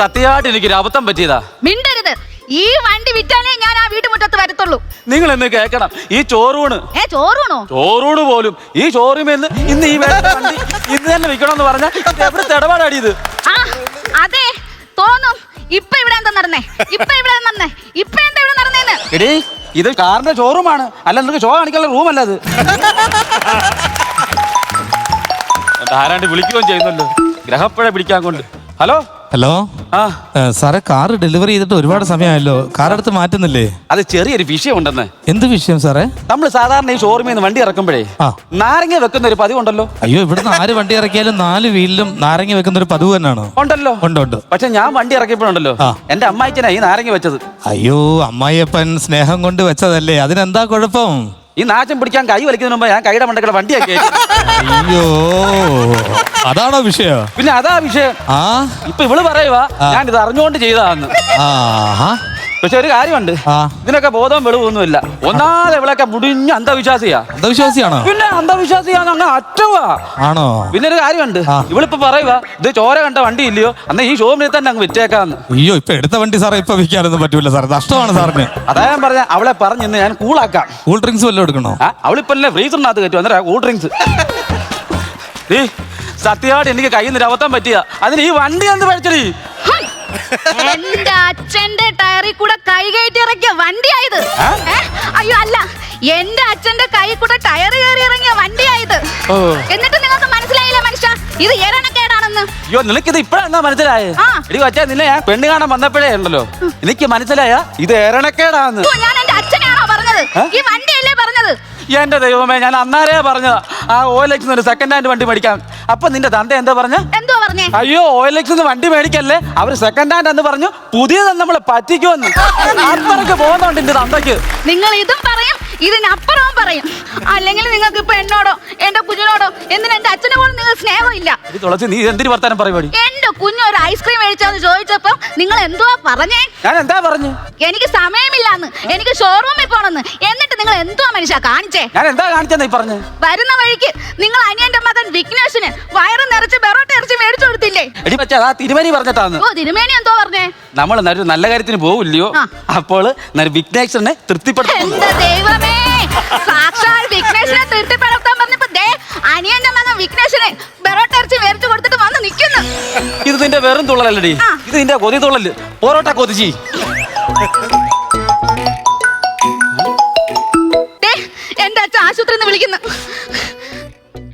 സത്യമായിട്ട് എനിക്കൊരു അബദ്ധം പറ്റിയതാ. മിണ്ടരുത്. ഈ വണ്ടി വിറ്റാലേ ഞാൻ ആ വീട്ടുമുറ്റത്ത് വരത്തുള്ളൂ. നിങ്ങൾ എന്ന് കേൾക്കണം, ഈ ചോറൂണ് ചോറൂണ് പോലും ഈ ഷോറൂമിൽ ഇന്ന് ഈ വണ്ടി ഇത് തന്നെ വിൽക്കണമെന്ന് പറഞ്ഞാൽ എവിടുത്തെ ഇടപാടാടിയത്? ആ അതെ തോന്നും. ഇപ്പൊ ഇവിടെ എന്താ നടന്നേ? ഇപ്പൊ എന്താ ഇവിടെ നടന്നേന്ന്? എടീ, ഇത് കാറിന്റെ ഷോറൂമാണ്, അല്ല നിനക്ക് ഷോ കാണിക്കാനുള്ള റൂമല്ല അത്. ആരാണ്ട് വിളിക്കുകയും ചെയ്യുന്നല്ലോ, ഗ്രഹപ്പഴ പിടിക്കാൻ കൊണ്ട്. ഹലോ ഹലോ, സാറേ, കാർ ഡെലിവറി ചെയ്തിട്ട് ഒരുപാട് സമയമായല്ലോ, കാർ എടുത്ത് മാറ്റുന്നില്ലേ? അത് ചെറിയൊരു വിഷയം ഉണ്ടെന്ന്. എന്ത് വിഷയം സാറേ? നമ്മൾ സാധാരണ ഈ ഷോറൂമിൽ നിന്ന് വണ്ടി ഇറക്കുമ്പോഴേ നാരങ്ങ വെക്കുന്ന ഒരു പതിവുണ്ടല്ലോ. അയ്യോ, ഇവിടുന്ന് ആര് വണ്ടി ഇറക്കിയാലും 4 വീലിലും നാരങ്ങ വെക്കുന്ന ഒരു പതിവ് തന്നെയാണോ? ഉണ്ടല്ലോ. ഉണ്ട്. പക്ഷെ ഞാൻ വണ്ടി ഇറക്കിയപ്പോഴുണ്ടല്ലോ എന്റെ അമ്മായിച്ചനാ ഈ നാരങ്ങ വെച്ചത്. അയ്യോ, അമ്മായിയപ്പൻ സ്നേഹം കൊണ്ട് വെച്ചതല്ലേ, അതിനെന്താ കുഴപ്പം? ഈ നാശം പിടിക്കാൻ കൈ വലിക്കുന്നതിന് മുമ്പ് ഞാൻ കൈയുടെ മണ്ടക്കട വണ്ടിയാക്കി. അയ്യോ, അതാണോ വിഷയം? പിന്നെ അതാ വിഷയം. ഇപ്പൊ ഇവള് പറയുവാ ഞാൻ ഇത് അറിഞ്ഞുകൊണ്ട് ചെയ്തതാന്ന്. പക്ഷെ ഒരു കാര്യമുണ്ട്, ഇതിനൊക്കെ ബോധം വെളിവൊന്നുമില്ല. ഒന്നാമത് ഇവളൊക്കെ മുടിഞ്ഞ അന്ധവിശ്വാസിയാണോ? പിന്നെ അന്ധവിശ്വാസിയാന്ന് അങ്ങ് അറ്റവാ. ആണോ? പിന്നെ ഒരു കാര്യമുണ്ട്, ഇവളിപ്പോ പറയുവാ ഇത് ചോര കണ്ട വണ്ടി ഇല്ലയോ, അന്ന് ഈ ഷോറൂമിൽ തന്നെ അങ്ങ് വിറ്റേക്കാന്ന്. അയ്യോ, ഇപ്പൊ എടുത്ത വണ്ടി സാറേ ഇപ്പൊ വിൽക്കാനൊന്നും പറ്റൂല സാറേ, നഷ്ടമാണ് സാറിന്. അതാ ഞാൻ പറഞ്ഞ അവളെ പറഞ്ഞ് ഞാൻ കൂളാക്കാം. കൂൾ ഡ്രിങ്ക്സ് വല്ലതും എടുക്കണോ? അവളിപ്പോ ഫ്രീസറിനകത്ത് കയറ്റും, അന്നേരം കൂൾ ഡ്രിങ്ക്സ്. സത്യമായിട്ട് എനിക്ക് കയ്യിൽ നിന്ന് അബദ്ധം പറ്റിയ, അതിന് ഈ വണ്ടി എന്ത് പഠിച്ചടി? എന്റെ അച്ഛന്റെ ടയറിൽ കൂടെ കൈ കയറ്റി ഇറക്കിയ വണ്ടിയായത്. അയ്യോ അല്ല, എന്റെ അച്ഛന്റെ കൈ കൂടെ ടയർ കയറി ഇറങ്ങിയ വണ്ടിയായത്. എന്നിട്ട് നിങ്ങൾക്ക് മനസ്സിലായില്ല മനുഷ്യ, ഇത് എരണക്കേടാണെന്ന്? അയ്യോ, നിനക്കിത് ഇപ്പഴാ മനസ്സിലായേ? എടി വച്ചാ നിന്നെ ഞാൻ പെണ്ണ് കാണാൻ വന്നപ്പോഴേ ഉണ്ടല്ലോ എനിക്ക് മനസ്സിലായ ഇത് എരണക്കേടാന്ന്. ഞാൻ എന്റെ അച്ഛനെയാണോ പറഞ്ഞത്? ഈ വണ്ടിയല്ലേ പറഞ്ഞത്? എന്റെ ദൈവമേ, ഞാൻ അന്നാരേ പറഞ്ഞതാ ആ OLX ഒരു സെക്കൻഡ് ഹാൻഡ് വണ്ടി മേടിക്കാം. അപ്പൊ നിന്റെ തന്ത എന്താ പറഞ്ഞേ? അയ്യോ, OLX വണ്ടി മേടിക്കല്ലേ, അവര് സെക്കൻഡ് ഹാൻഡ് എന്ന് പറഞ്ഞു പുതിയത് നമ്മളെ പറ്റിക്കുമെന്ന്. അത്രയ്ക്ക് പോകുന്നുണ്ട് എന്റെ തന്തയ്ക്ക്. നിങ്ങൾ ഇതും പറയും ഇതിനപ്പുറവും പറയും. അല്ലെങ്കിൽ നിങ്ങൾക്ക് ഇപ്പൊ എന്നോടോ എന്റെ കുഞ്ഞിനോടോ എന്തിനാ എന്റെ അച്ഛനെ പോലും നിങ്ങൾ സ്നേഹമില്ല. തുളസി, നീ എന്തിനു വർത്താനം പറയുവാടി? എന്റെ കുഞ്ഞ് ഒരു ഐസ്ക്രീം മേടിച്ചാന്ന് ചോദിച്ചപ്പോ നിങ്ങൾ എന്തുവാ പറഞ്ഞേ? ഞാൻ എന്താ പറഞ്ഞു? എനിക്ക് സമയമില്ലാന്ന്, എനിക്ക് ഷോറൂമിൽ പോണെന്ന്. എന്നിട്ട് നിങ്ങൾ എന്തുവാ മനുഷ്യ കാണിച്ചേ? ഞാൻ എന്താ കാണിച്ചെന്ന് ഈ പറഞ്ഞു? വരുന്ന വഴിക്ക് നിങ്ങൾ അനിയന്റെ മകൻ വിഘ്നേഷിന് വയറ് നിറച്ച് ബെറോട്ട ഇറച്ചി മേടിച്ചു കൊടുത്തില്ലേ? എടി പറ്റാ, തിരുമേനി പറഞ്ഞിട്ടാന്ന്. ഓ, തിരുമേനി എന്തോ പറഞ്ഞേ? നമ്മൾ ഒരു നല്ല കാര്യത്തിന് പോവില്ലയോ, അപ്പോൾ വിഘ്നേശ്വരനെ തൃപ്തിപ്പെടുത്തും. എന്റെ ദൈവമേ, സാക്ഷാൽ വിഘ്നേഷിനെ തൃപ്തിപ്പെടുത്താൻ പറഞ്ഞപ്പോ അനിയന്റെ മകൻ വിഘ്നേഷിനെ ബെറോട്ട ഇറച്ചി മേടിച്ചു കൊടുത്തിട്ട് വന്ന് നിൽക്കുന്നു. ഇത് നിന്റെ വെറും തുള്ളലല്ലടി, ഇത് നിന്റെ കൊതി തുള്ളല്. പൊറോട്ട കൊതിച്ചി. എന്റെ അച്ഛൻ ആശുപത്രിന്ന് വിളിക്കുന്നു.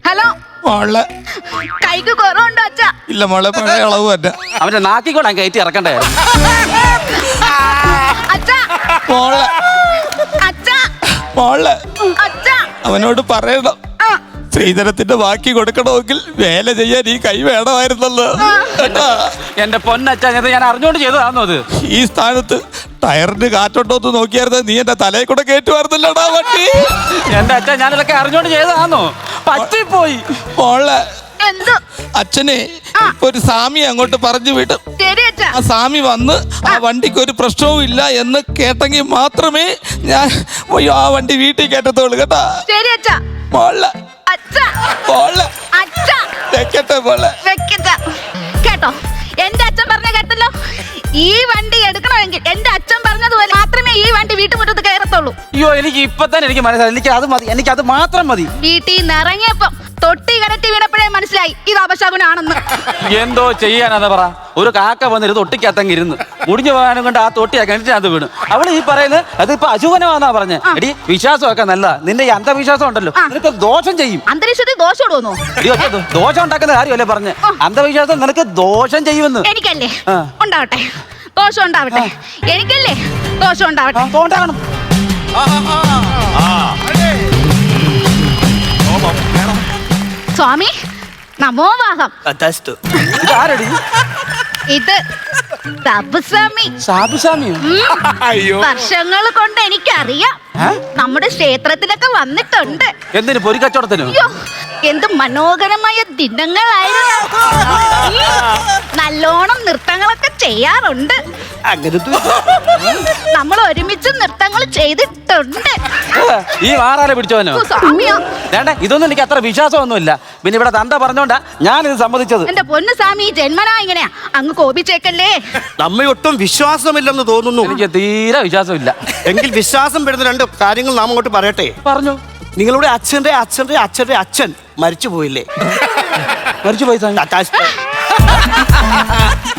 ഹലോ മോളെ, കൈക്ക് കുറവുണ്ടോ അച്ഛ? ഇല്ല മോളെ, പഴയ അളവ് തന്നെ. അവന്റെ നാക്കിക്കോടാൻ കയറ്റി ഇറക്കണ്ടേ? മോളെ, മോളെ, അവനോട് പറയണം സ്ത്രീധനത്തിന്റെ ബാക്കി കൊടുക്കണമെങ്കിൽ വേല ചെയ്യാൻ ഈ കൈ വേണമായിരുന്നല്ലോ. എന്റെ പൊന്നച്ഛാ, ഞാൻ അറിഞ്ഞോണ്ട് ചെയ്തതാണോ അത്? ഈ സ്ഥാനത്ത് ടയറിന് കാറ്റുണ്ടോന്ന് നോക്കിയായിരുന്നു നീ എന്റെ തലയിൽ കൂടെ കയറ്റുമായിരുന്നല്ലോടാ വണ്ടി. എന്റെ അച്ഛാ, ഞാനിതൊക്കെ അറിഞ്ഞോണ്ട് ചെയ്തതാണോ? പറ്റിപ്പോയി മോളെ. അച്ഛനെ ഒരു സ്വാമി അങ്ങോട്ട് പറഞ്ഞു വിടും. ആ സ്വാമി വന്ന് ആ വണ്ടിക്ക് ഒരു പ്രശ്നവും ഇല്ല എന്ന് കേട്ടെങ്കിൽ മാത്രമേ ഞാൻ ആ വണ്ടി വീട്ടിൽ കയറ്റത്തുള്ളൂ കേട്ടാ. മോളെ, കേട്ടോ, എന്റെ അച്ഛൻ പറഞ്ഞ കേട്ടല്ലോ. ഈ വണ്ടി എടുക്കണമെങ്കിൽ എന്റെ അച്ഛൻ പറഞ്ഞതുപോലെ മാത്രമേ ഈ വണ്ടി വീട്ടുമുറ്റത്ത് കയറത്തുള്ളൂ. അയ്യോ, എനിക്ക് ഇപ്പൊ തന്നെ എനിക്ക് മനസ്സിലായി, എനിക്കത് മതി, എനിക്കത് മാത്രം മതി. വീട്ടിൽ നിന്ന് ഇറങ്ങിയപ്പം തൊട്ടി കരട്ടി വീണപ്പോഴേ മനസ്സിലായി ഇത് അപശകുനാണെന്ന്. എന്തോ ചെയ്യാനാന്ന് പറ. ഒരു കാക്ക വന്നിട്ട് തൊട്ടിക്കത്തങ്ങ് ഇരുന്ന് മുടിഞ്ഞു പോകാനും കൊണ്ട് ആ തൊട്ടിയാ കിണറ്റിനകത്ത് വീണ്. അവള് ഈ പറയുന്നത് അതിപ്പോ അശുഭനമാന്നാ പറഞ്ഞേ. എടി, വിശ്വാസമൊക്കെ നല്ല, നിന്റെ ഈ അന്ധവിശ്വാസം ഉണ്ടല്ലോ നിനക്ക് ദോഷം ചെയ്യും. അന്തരീക്ഷത്തിൽ ദോഷം ഇടുവോ? ദോഷം ഉണ്ടാക്കുന്ന കാര്യമല്ലേ പറഞ്ഞേ? അന്ധവിശ്വാസം നിനക്ക് ദോഷം ചെയ്യുമെന്ന്. എനിക്കല്ലേ ഉണ്ടാവട്ടെ, ദോഷം ഉണ്ടാവട്ടെ. എനിക്കല്ലേ ദോഷം ഉണ്ടാവട്ടെ. ഉണ്ടാകണം. സ്വാമി നമോ വാഹം. ഇതാരടി? ഇത് വർഷങ്ങൾ കൊണ്ട് എനിക്കറിയാം. നമ്മുടെ ക്ഷേത്രത്തിലൊക്കെ വന്നിട്ടുണ്ട്. എന്തിനു? പൊരിക്കച്ചവടത്തിനോ? എന്ത് മനോഹരമായ ദിനങ്ങളായിരുന്നു. നല്ലോണം നൃത്തങ്ങളൊക്കെ ചെയ്യാറുണ്ട്. അങ്ങനത്തെ നമ്മൾ ഒരുമിച്ച് നൃത്തങ്ങൾ ചെയ്തിട്ടുണ്ട്. ഈ മാറാലെ പിടിച്ചോനോ? ഓ, സ്വാമിയോ. വേണ്ട, ഇതൊന്നും എനിക്ക് അത്ര വിശ്വാസമൊന്നുമില്ല. പിന്നെ ഇവിടെ തന്ത പറഞ്ഞോണ്ടാ ഞാനിത് സമ്മതിച്ചത്. എന്റെ പൊന്നു സ്വാമി ജന്മനാ ഇങ്ങനെയാ, അങ്ങ് കോപിച്ചേക്കല്ലേ. നമ്മെ ഒട്ടും വിശ്വാസമില്ലെന്ന് തോന്നുന്നു. എനിക്ക് തീരെ വിശ്വാസമില്ല. എങ്കിൽ വിശ്വാസം പെടുന്ന രണ്ട് കാര്യങ്ങൾ നാം അങ്ങോട്ട് പറയട്ടെ. പറഞ്ഞു. നിങ്ങളുടെ അച്ഛന്റെ അച്ഛന്റെ അച്ഛന്റെ അച്ഛൻ മരിച്ചു പോയില്ലേ? മരിച്ചു പോയി സ്വാമി.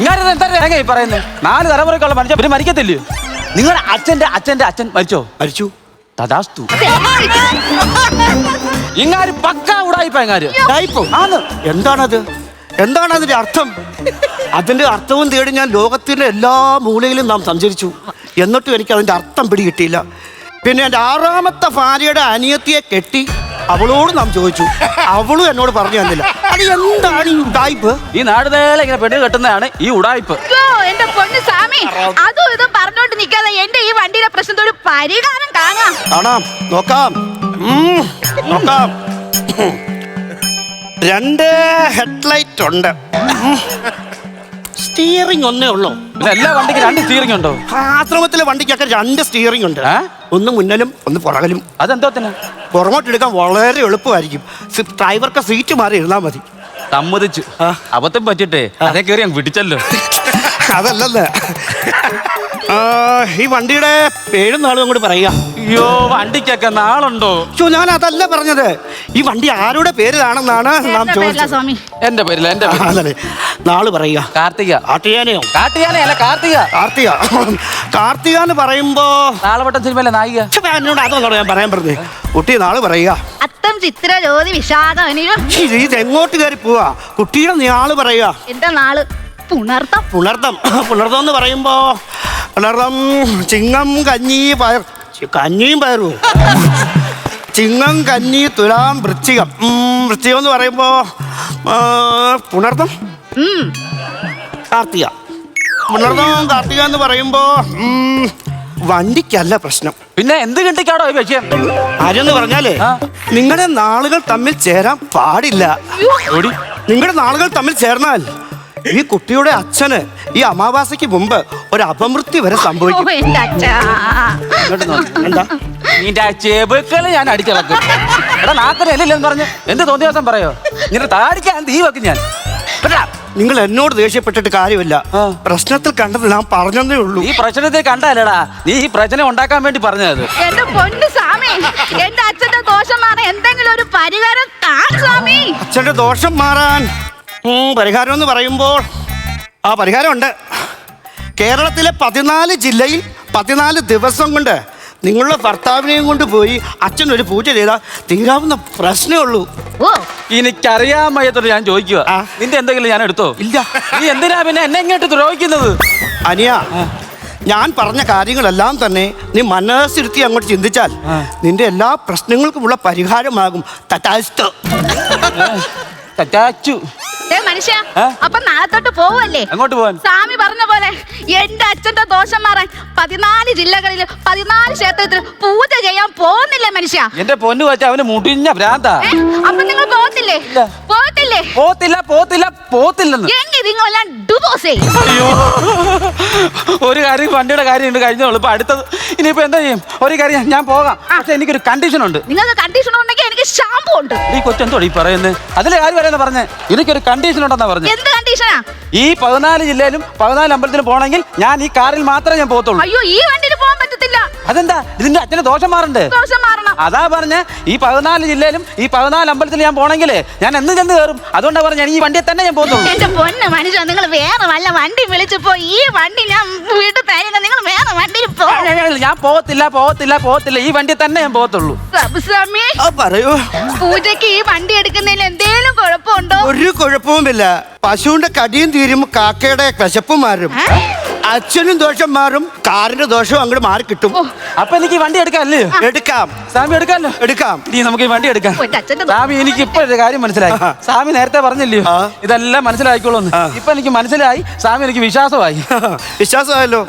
ഞാൻ എന്താ പറയുന്നത്? 4 തലമുറക്കുള്ള മനുഷ്യൻ പിന്നെ മരിക്കത്തില്ലയോ? നിങ്ങളുടെ അച്ഛന്റെ അച്ഛന്റെ അച്ഛൻ മരിച്ചോ? മരിച്ചു. തഥാസ്തു. ഇങ്ങാര് പക്ക ഉടായിപ്പ ഇങ്ങാര്. ആന്ന്. എന്താണത്? എന്താണ് അതിന്റെ അർത്ഥം? അതിന്റെ അർത്ഥവും തേടി ഞാൻ ലോകത്തിന്റെ എല്ലാ മൂലയിലും നാം സഞ്ചരിച്ചു. എന്നിട്ടും എനിക്ക് അതിന്റെ അർത്ഥം പിടികിട്ടിയില്ല. പിന്നെ എൻ്റെ 6ാമത്തെ ഭാര്യയുടെ അനിയത്തിയെ കെട്ടി അവളോട് നാം ചോദിച്ചു. അവളും എന്നോട് പറഞ്ഞു തന്നില്ല. അത് എന്താണ് ഈ ഉടായിപ്പ്? ഈ നാടുതേളെ ഇങ്ങനെ പെണ്ണ് കെട്ടുന്നതാണ് ഈ ഉടായിപ്പ്. എന്റെ പൊന്നു സ്വാമി, അതും ഇതും പറഞ്ഞോണ്ട് നിൽക്കാതെ എന്റെ ഈ വണ്ടിയുടെ പ്രശ്നത്തിന് ഒരു പരിഹാരം കാണാം. കാണാം, നോക്കാം, നോക്കാം. 2 ഹെഡ്ലൈറ്റ് ഉണ്ട്. സ്റ്റിയറിംഗ് ഒന്നേ ഉള്ളൂ. പിന്നെ എല്ലാ വണ്ടിക്ക് 2 സ്റ്റിയറിംഗ് ഉണ്ടോ? ആശ്രമത്തിലെ വണ്ടിക്കൊക്കെ 2 സ്റ്റിയറിംഗ് ഉണ്ട്. ഒന്ന് മുന്നിലും ഒന്ന് പുറകിലും. അതെന്തോത്തിന്? പുറകോട്ടെടുക്കാൻ വളരെ എളുപ്പമായിരിക്കും. ഡ്രൈവർക്ക് സീറ്റ് മാറി ഇരുന്നാൽ മതി. സമ്മതിച്ചു. അബദ്ധം പറ്റിട്ടേ അതേ കയറി അങ്ങ് പിടിച്ചല്ലോ. അതല്ലല്ലേ, ഈ വണ്ടിയുടെ പേരും നാളും അങ്ങോട്ട് പറയുക. അയ്യോ, വണ്ടിക്കൊക്കെ നാളുണ്ടോ? ഞാൻ അതല്ല പറഞ്ഞത്. ഈ വണ്ടി ആരുടെ പേരിലാണെന്നാണ് നാം ചോദിച്ചത്. സ്വാമി എന്റെ പേരില്ല, എന്റെ അതല്ലേ, നാള് പറയുക. കാർത്തിക. കാർത്തികാനെയോ? കാർത്തികാനല്ല, കാർത്തിക. കാർത്തിക. കാർത്തിക എന്ന് പറയുമ്പോ നാളവട്ടം സിനിമയിലെ നായിക. എന്നോട് അതൊന്നാണ് ഞാൻ പറയാൻ പറഞ്ഞത്. കുട്ടി നാള് പറയുക. അത്തം ചിത്ര ജ്യോതി വിഷാദം. ഇത് എങ്ങോട്ട് കയറി പോവാ? കുട്ടിയുടെ നാള് പറയുക. എന്റെ നാള് പുണർത്തം. പുണർത്തം. പുണർത്തം എന്ന് പറയുമ്പോ പുണർത്തം ചിങ്ങം കഞ്ഞി പയർ. കഞ്ഞിയും പയറും. ചിങ്ങം കഞ്ഞി തുലാം വൃശ്ചികം. വൃശ്ചികം എന്ന് പറയുമ്പോ പുണർത്തം കാർത്തിക. പുണർത്തം കാർത്തിക എന്ന് പറയുമ്പോ വണ്ടിക്കല്ല പ്രശ്നം. പിന്നെ എന്ത് കിട്ടിക്കാടോ ഈ വിഷയം? ആരെന്ന് പറഞ്ഞാലേ, നിങ്ങളുടെ നാളുകൾ തമ്മിൽ ചേരാൻ പാടില്ല. നിങ്ങളുടെ നാളുകൾ തമ്മിൽ ചേർന്നാൽ ഈ കുട്ടിയുടെ അച്ഛന് ഈ അമാവാസിക്ക് മുമ്പ് ഒരു അപമൃത്യു വരെ സംഭവിക്കും. എന്താ നിന്റെ ചെബുക്കള് ഞാൻ അടിച്ചിളക്കും. എടാ നാക്കര എല്ലെന്ന് പറഞ്ഞു എന്ത് തോന്നിയ ദിവസം പറയോ? നിന്റെ താടിക്കാൻ തീ വെക്കും ഞാൻ. നിങ്ങൾ എന്നോട് ദേഷ്യപ്പെട്ടിട്ട് കാര്യമില്ല. പ്രശ്നത്തിൽ കണ്ടത് ഞാൻ പറഞ്ഞതേ ഉള്ളൂ. ഈ പ്രശ്നത്തിൽ കണ്ടല്ലടാ, നീ ഈ പ്രശ്നം ഉണ്ടാക്കാൻ വേണ്ടി പറഞ്ഞത്. എന്റെ പൊന്നു സ്വാമി, എന്റെ അച്ഛന്റെ ദോഷം മാറാൻ എന്തെങ്കിലും ഒരു പരിഹാരം സ്വാമി. അച്ഛന്റെ ദോഷം മാറാൻ പരിഹാരം എന്ന് പറയുമ്പോൾ പരിഹാരമുണ്ട്. കേരളത്തിലെ 14 ജില്ലയിൽ 14 ദിവസം കൊണ്ട് നിങ്ങളുടെ ഭർത്താവിനെയും കൊണ്ട് പോയി അച്ഛൻ ഒരു പൂജ ചെയ്താൽ തീരാവുന്ന പ്രശ്നമേ ഉള്ളൂ. എനിക്കറിയാൻ വയ്യത്തോട് ഞാൻ ചോദിക്കുക, നിന്റെ എന്തെങ്കിലും ഞാൻ എടുത്തോ? ഇല്ല. നീ എന്തിനാ പിന്നെ എന്നെ ഇങ്ങോട്ട് ദ്രോഹിക്കുന്നത്? അനിയ, ഞാൻ പറഞ്ഞ കാര്യങ്ങളെല്ലാം തന്നെ നീ മനസ്സിരുത്തി അങ്ങോട്ട് ചിന്തിച്ചാൽ നിന്റെ എല്ലാ പ്രശ്നങ്ങൾക്കുമുള്ള പരിഹാരമാകും. മനുഷ്യ, അപ്പൊ നാളെ തൊട്ട് പോവല്ലേ? അങ്ങോട്ട് പോവാൻ സ്വാമി പറഞ്ഞ പോലെ എന്റെ അച്ഛന്റെ ദോഷം മാറാൻ 14 ജില്ലകളിൽ 14 ക്ഷേത്രത്തിൽ പൂജ ചെയ്യാൻ പോകുന്നില്ല മനുഷ്യ. എന്റെ പൊന്നു വെച്ച അവന് മുടിഞ്ഞ ഭ്രാന്താ. അപ്പൊ നിങ്ങൾ പോകത്തില്ലേ? പോകത്തില്ലേ? പോത്തില്ലെന്ന്. എങ്കിൽ നിങ്ങളെല്ലാം ഡിവോഴ്സ് ചെയ്യും. അയ്യോ, ഒരു കാര്യം വണ്ടിയുടെ കാര്യം ഉണ്ട്, കഴിഞ്ഞോളൂ. ഇപ്പൊ അടുത്തത് ഇനിയിപ്പോ എന്താ ചെയ്യും? ഒരു കാര്യം, ഞാൻ പോകാം. പക്ഷെ എനിക്കൊരു കണ്ടീഷൻ ഉണ്ട്. നിങ്ങൾക്ക് കണ്ടീഷൻ ഉണ്ടെങ്കിൽ എനിക്ക് ഷാമ്പു ഉണ്ട്. ഈ കൊച്ചെന്തോ ഈ പറയുന്നത്? അതിലെ കാര്യം വരെയെന്ന് പറഞ്ഞേ. എനിക്കൊരു കണ്ടീഷൻ ഉണ്ടെന്നാ പറഞ്ഞു. എന്ത് കണ്ടീഷനാ? ഈ 14 ജില്ലയിലും 14 അമ്പലത്തിലും പോകണമെങ്കിൽ ഞാൻ ഈ കാറിൽ മാത്രമേ ഞാൻ പോകത്തുള്ളൂ. അയ്യോ, ഈ വണ്ടിയിൽ പോകാൻ പറ്റത്തില്ല. അതെന്താ? ഇതിന്റെ അച്ഛന് ദോഷം മാറണ്ടേ? ദോഷം മാറണം. അതാ പറഞ്ഞ ഈ 14 ജില്ലയിലും ഈ 14 അമ്പലത്തിലും ഞാൻ പോണെങ്കിലേ ഞാൻ എന്ന് ചെന്ന് കയറും. അതുകൊണ്ടാ പറഞ്ഞ ഞാൻ ഈ വണ്ടിയെ തന്നെ ഞാൻ പോകത്തുള്ളൂ. എന്റെ പൊന്ന് മനുഷ്യ, നിങ്ങൾ വേറെ വല്ല വണ്ടി വിളിച്ചു പോയി. ഈ വണ്ടി ഞാൻ വീട്ടിൽ തരില്ല. നിങ്ങൾ വേറെ വണ്ടിയിൽ പോ. ഞാൻ പോകത്തില്ല. ഈ വണ്ടിയെ തന്നെ ഞാൻ പോകത്തുള്ളൂ. പറയൂ. പൂജയ്ക്ക് ഈ വണ്ടി എടുക്കുന്നതിൽ എന്തേലും കുഴപ്പമുണ്ടോ? ഒരു കുഴപ്പവുമില്ല. പശുവിന്റെ കടിയും തീരും, കാക്കയുടെ വിശപ്പും മാറും. അച്ഛനും ദോഷം മാറും, കാറിന്റെ ദോഷവും അങ്ങോട്ട് മാറി കിട്ടും. അപ്പൊ എനിക്ക് ഈ വണ്ടി എടുക്കാല്ലേ? എടുക്കാം സ്വാമി, എടുക്കാമല്ലോ. എടുക്കാം. നീ നമുക്ക് ഈ വണ്ടി എടുക്കാം. സ്വാമി, എനിക്ക് ഇപ്പൊ ഒരു കാര്യം മനസ്സിലായി. സ്വാമി നേരത്തെ പറഞ്ഞില്ലയോ ഇതെല്ലാം മനസ്സിലായിക്കോളൂ. ഇപ്പൊ എനിക്ക് മനസ്സിലായി. സ്വാമി, എനിക്ക് വിശ്വാസമായി. വിശ്വാസമായല്ലോ.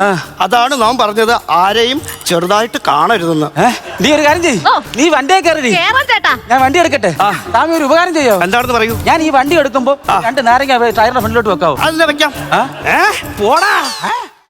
അതാണ് നാം പറഞ്ഞത്, ആരെയും ചെറുതായിട്ട് കാണരുതെന്ന്. നീ ഒരു കാര്യം ചെയ്യ്, നീ വണ്ടിയെ കയറി. ഞാൻ വണ്ടി എടുക്കട്ടെ. സ്വാമി, ഒരു ഉപകാരം ചെയ്യോ? എന്താണെന്ന് പറയൂ. ഞാൻ ഈ വണ്ടി എടുക്കുമ്പോ 2 നാരങ്ങ ടയറിന്റെ ഫ്രണ്ടിലോട്ട് വെക്കാവോ? അതിനെ വെക്കാം. പോടാ.